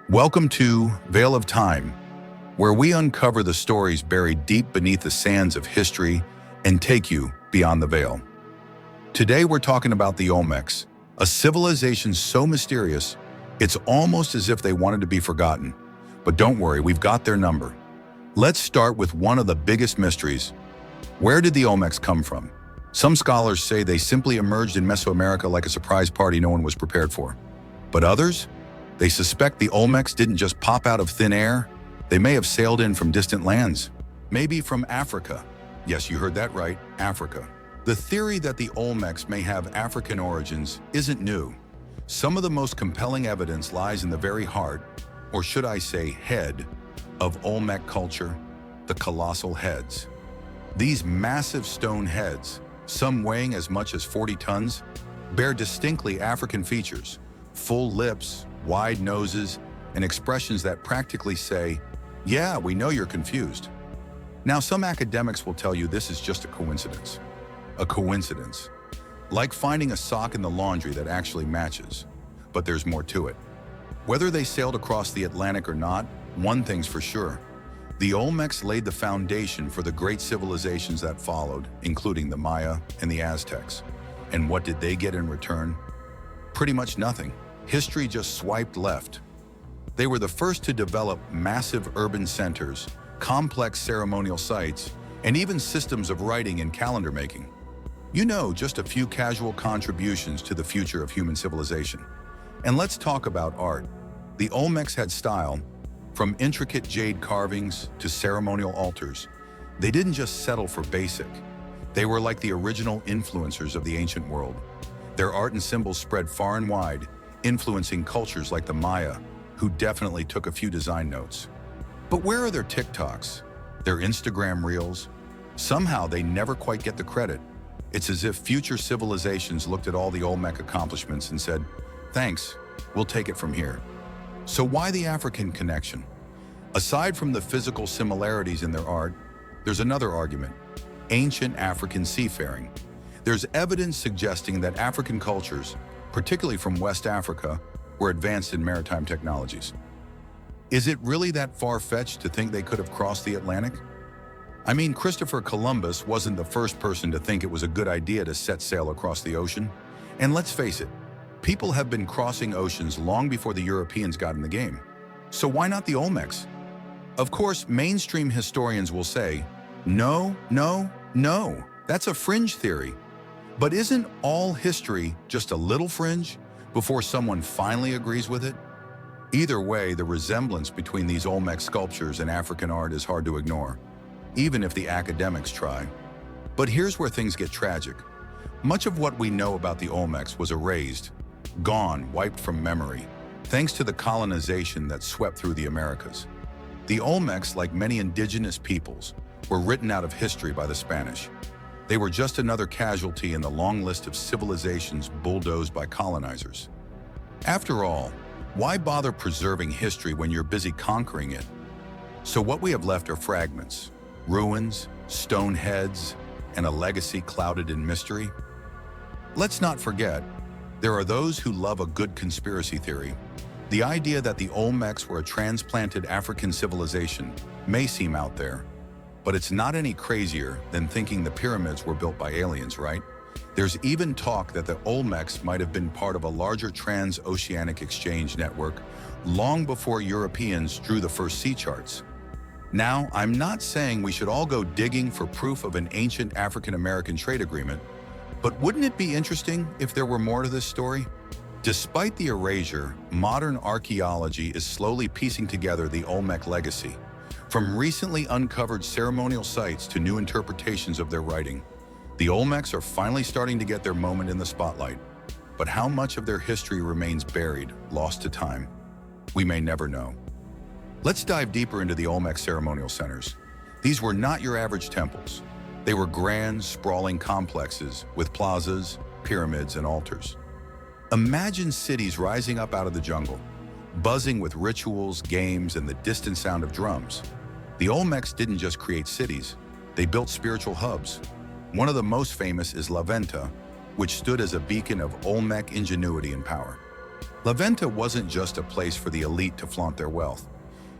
Welcome to Veil of Time, where we uncover the stories buried deep beneath the sands of history and take you beyond the veil. Today we're talking about the Olmecs, a civilization so mysterious, it's almost as if they wanted to be forgotten. But don't worry, we've got their number. Let's start with one of the biggest mysteries. Where did the Olmecs come from? Some scholars say they simply emerged in Mesoamerica like a surprise party no one was prepared for. But others? They suspect the Olmecs didn't just pop out of thin air. They may have sailed in from distant lands, maybe from Africa. Yes, you heard that right, Africa. The theory that the Olmecs may have African origins isn't new. Some of the most compelling evidence lies in the very heart, or should I say head, of Olmec culture, the colossal heads. These massive stone heads, some weighing as much as 40 tons, bear distinctly African features, full lips, wide noses, and expressions that practically say, yeah, we know you're confused. Now, some academics will tell you this is just a coincidence. A coincidence. Like finding a sock in the laundry that actually matches. But there's more to it. Whether they sailed across the Atlantic or not, one thing's for sure. The Olmecs laid the foundation for the great civilizations that followed, including the Maya and the Aztecs. And what did they get in return? Pretty much nothing. History just swiped left. They were the first to develop massive urban centers, complex ceremonial sites, and even systems of writing and calendar making. You know, just a few casual contributions to the future of human civilization. And let's talk about art. The Olmecs had style, from intricate jade carvings to ceremonial altars. They didn't just settle for basic. They were like the original influencers of the ancient world. Their art and symbols spread far and wide, influencing cultures like the Maya, who definitely took a few design notes. But where are their TikToks, their Instagram reels? Somehow they never quite get the credit. It's as if future civilizations looked at all the Olmec accomplishments and said, thanks, we'll take it from here. So why the African connection? Aside from the physical similarities in their art, there's another argument: ancient African seafaring. There's evidence suggesting that African cultures, particularly from West Africa, were advanced in maritime technologies. Is it really that far-fetched to think they could have crossed the Atlantic? I mean, Christopher Columbus wasn't the first person to think it was a good idea to set sail across the ocean. And let's face it, people have been crossing oceans long before the Europeans got in the game. So why not the Olmecs? Of course, mainstream historians will say, no, that's a fringe theory. But isn't all history just a little fringe before someone finally agrees with it? Either way, the resemblance between these Olmec sculptures and African art is hard to ignore, even if the academics try. But here's where things get tragic. Much of what we know about the Olmecs was erased, gone, wiped from memory, thanks to the colonization that swept through the Americas. The Olmecs, like many indigenous peoples, were written out of history by the Spanish. They were just another casualty in the long list of civilizations bulldozed by colonizers. After all, why bother preserving history when you're busy conquering it? So what we have left are fragments, ruins, stone heads, and a legacy clouded in mystery. Let's not forget, there are those who love a good conspiracy theory. The idea that the Olmecs were a transplanted African civilization may seem out there, but it's not any crazier than thinking the pyramids were built by aliens, right? There's even talk that the Olmecs might have been part of a larger trans-oceanic exchange network long before Europeans drew the first sea charts. Now, I'm not saying we should all go digging for proof of an ancient African-American trade agreement, but wouldn't it be interesting if there were more to this story? Despite the erasure, modern archaeology is slowly piecing together the Olmec legacy. From recently uncovered ceremonial sites to new interpretations of their writing, the Olmecs are finally starting to get their moment in the spotlight. But how much of their history remains buried, lost to time? We may never know. Let's dive deeper into the Olmec ceremonial centers. These were not your average temples. They were grand, sprawling complexes with plazas, pyramids, and altars. Imagine cities rising up out of the jungle, buzzing with rituals, games, and the distant sound of drums. The Olmecs didn't just create cities, they built spiritual hubs. One of the most famous is La Venta, which stood as a beacon of Olmec ingenuity and power. La Venta wasn't just a place for the elite to flaunt their wealth.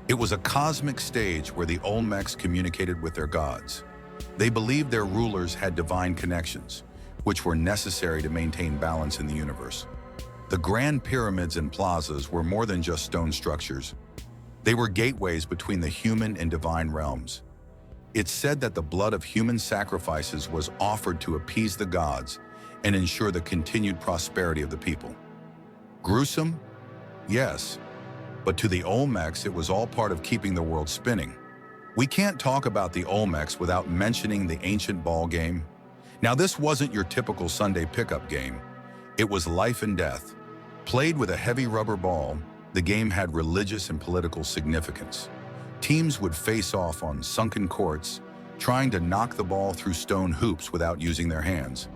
It was a cosmic stage where the Olmecs communicated with their gods. They believed their rulers had divine connections, which were necessary to maintain balance in the universe. The grand pyramids and plazas were more than just stone structures. They were gateways between the human and divine realms. It's said that the blood of human sacrifices was offered to appease the gods and ensure the continued prosperity of the people. Gruesome? Yes. But to the Olmecs, it was all part of keeping the world spinning. We can't talk about the Olmecs without mentioning the ancient ball game. Now, this wasn't your typical Sunday pickup game. It was life and death. Played with a heavy rubber ball, the game had religious and political significance. Teams would face off on sunken courts, trying to knock the ball through stone hoops without using their hands.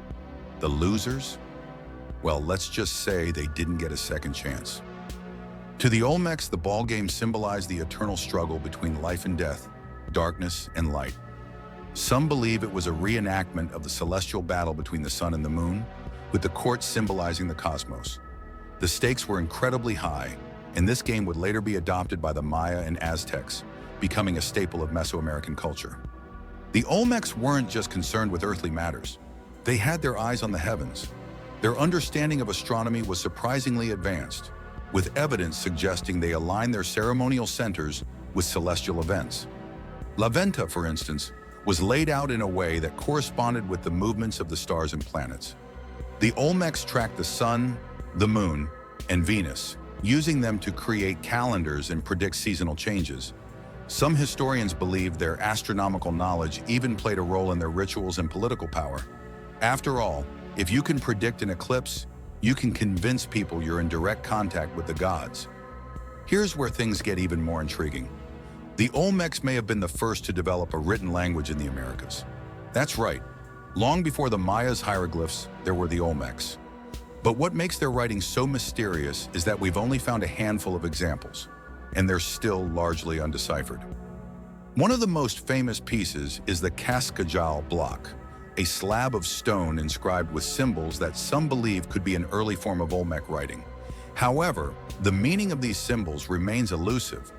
The losers? Well, let's just say they didn't get a second chance. To the Olmecs, the ball game symbolized the eternal struggle between life and death, darkness and light. Some believe it was a reenactment of the celestial battle between the sun and the moon, with the courts symbolizing the cosmos. The stakes were incredibly high, and this game would later be adopted by the Maya and Aztecs, becoming a staple of Mesoamerican culture. The Olmecs weren't just concerned with earthly matters. They had their eyes on the heavens. Their understanding of astronomy was surprisingly advanced, with evidence suggesting they aligned their ceremonial centers with celestial events. La Venta, for instance, was laid out in a way that corresponded with the movements of the stars and planets. The Olmecs tracked the sun, the moon, and Venus, using them to create calendars and predict seasonal changes. Some historians believe their astronomical knowledge even played a role in their rituals and political power. After all, if you can predict an eclipse, you can convince people you're in direct contact with the gods. Here's where things get even more intriguing. The Olmecs may have been the first to develop a written language in the Americas. That's right. Long before the Maya's hieroglyphs, there were the Olmecs. But what makes their writing so mysterious is that we've only found a handful of examples, and they're still largely undeciphered. One of the most famous pieces is the Cascajal block, a slab of stone inscribed with symbols that some believe could be an early form of Olmec writing. However, the meaning of these symbols remains elusive.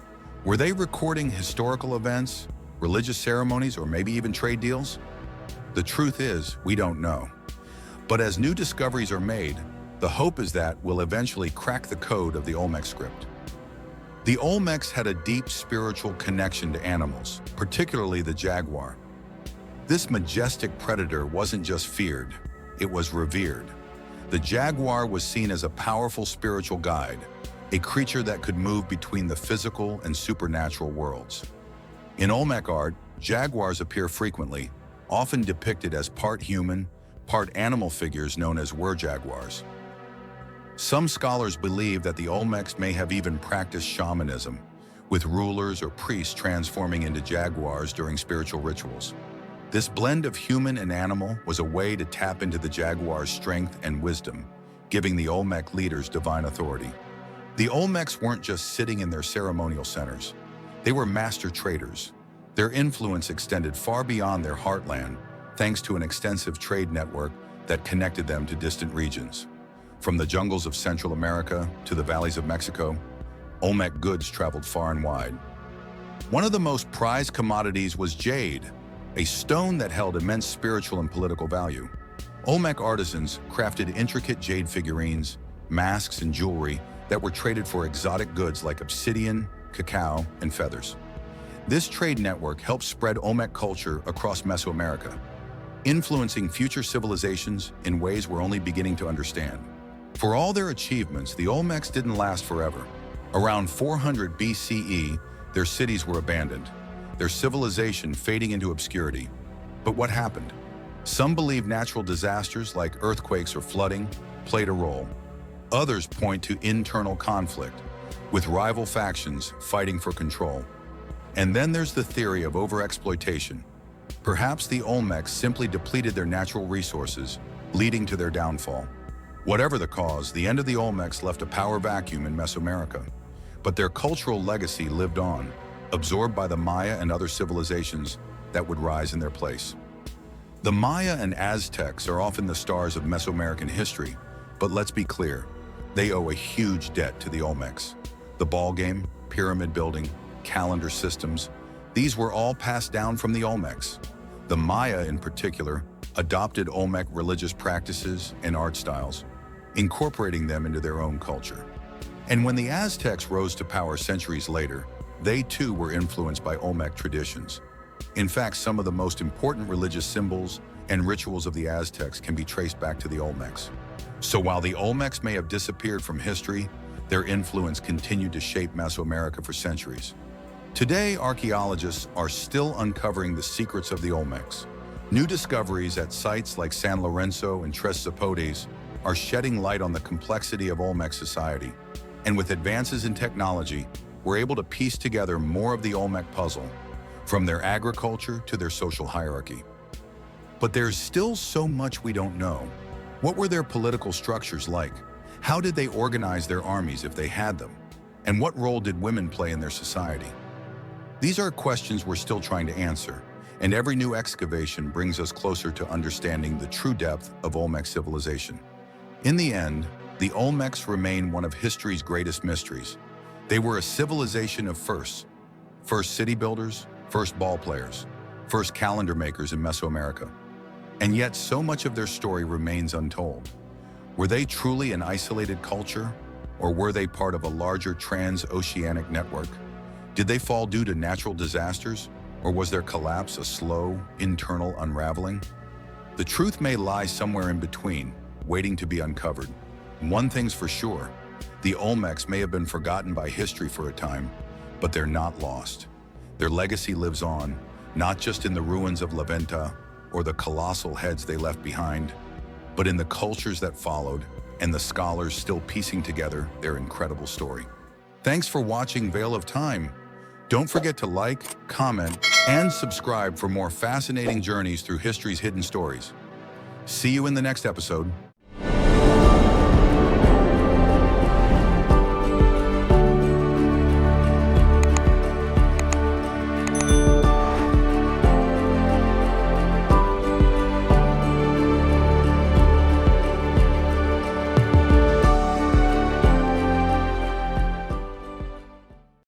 Were they recording historical events, religious ceremonies, or maybe even trade deals? The truth is, we don't know. But as new discoveries are made, the hope is that we'll eventually crack the code of the Olmec script. The Olmecs had a deep spiritual connection to animals, particularly the jaguar. This majestic predator wasn't just feared, it was revered. The jaguar was seen as a powerful spiritual guide, a creature that could move between the physical and supernatural worlds. In Olmec art, jaguars appear frequently, often depicted as part human, part animal figures known as wer-jaguars. Some scholars believe that the Olmecs may have even practiced shamanism, with rulers or priests transforming into jaguars during spiritual rituals. This blend of human and animal was a way to tap into the jaguar's strength and wisdom, giving the Olmec leaders divine authority. The Olmecs weren't just sitting in their ceremonial centers. They were master traders. Their influence extended far beyond their heartland, thanks to an extensive trade network that connected them to distant regions. From the jungles of Central America to the valleys of Mexico, Olmec goods traveled far and wide. One of the most prized commodities was jade, a stone that held immense spiritual and political value. Olmec artisans crafted intricate jade figurines, masks, and jewelry that were traded for exotic goods like obsidian, cacao, and feathers. This trade network helped spread Olmec culture across Mesoamerica, influencing future civilizations in ways we're only beginning to understand. For all their achievements, the Olmecs didn't last forever. Around 400 BCE, their cities were abandoned, their civilization fading into obscurity. But what happened? Some believe natural disasters like earthquakes or flooding played a role. Others point to internal conflict, with rival factions fighting for control. And then there's the theory of overexploitation. Perhaps the Olmecs simply depleted their natural resources, leading to their downfall. Whatever the cause, the end of the Olmecs left a power vacuum in Mesoamerica. But their cultural legacy lived on, absorbed by the Maya and other civilizations that would rise in their place. The Maya and Aztecs are often the stars of Mesoamerican history, but let's be clear, They owe a huge debt to the Olmecs. The ball game, pyramid building, calendar systems, these were all passed down from the Olmecs. The Maya, in particular, adopted Olmec religious practices and art styles, incorporating them into their own culture. And when the Aztecs rose to power centuries later, they too were influenced by Olmec traditions. In fact, some of the most important religious symbols and rituals of the Aztecs can be traced back to the Olmecs. So while the Olmecs may have disappeared from history, their influence continued to shape Mesoamerica for centuries. Today, archaeologists are still uncovering the secrets of the Olmecs. New discoveries at sites like San Lorenzo and Tres Zapotes are shedding light on the complexity of Olmec society. And with advances in technology, we're able to piece together more of the Olmec puzzle, from their agriculture to their social hierarchy. But there's still so much we don't know. What were their political structures like? How did they organize their armies if they had them? And what role did women play in their society? These are questions we're still trying to answer, and every new excavation brings us closer to understanding the true depth of Olmec civilization. In the end, the Olmecs remain one of history's greatest mysteries. They were a civilization of firsts. First city builders, first ball players, first calendar makers in Mesoamerica. And yet so much of their story remains untold. Were they truly an isolated culture, or were they part of a larger trans-oceanic network? Did they fall due to natural disasters, or was their collapse a slow, internal unraveling? The truth may lie somewhere in between, waiting to be uncovered. One thing's for sure, the Olmecs may have been forgotten by history for a time, but they're not lost. Their legacy lives on, not just in the ruins of La Venta or the colossal heads they left behind, but in the cultures that followed and the scholars still piecing together their incredible story. Thanks for watching Veil of Time. Don't forget to like, comment, and subscribe for more fascinating journeys through history's hidden stories. See you in the next episode.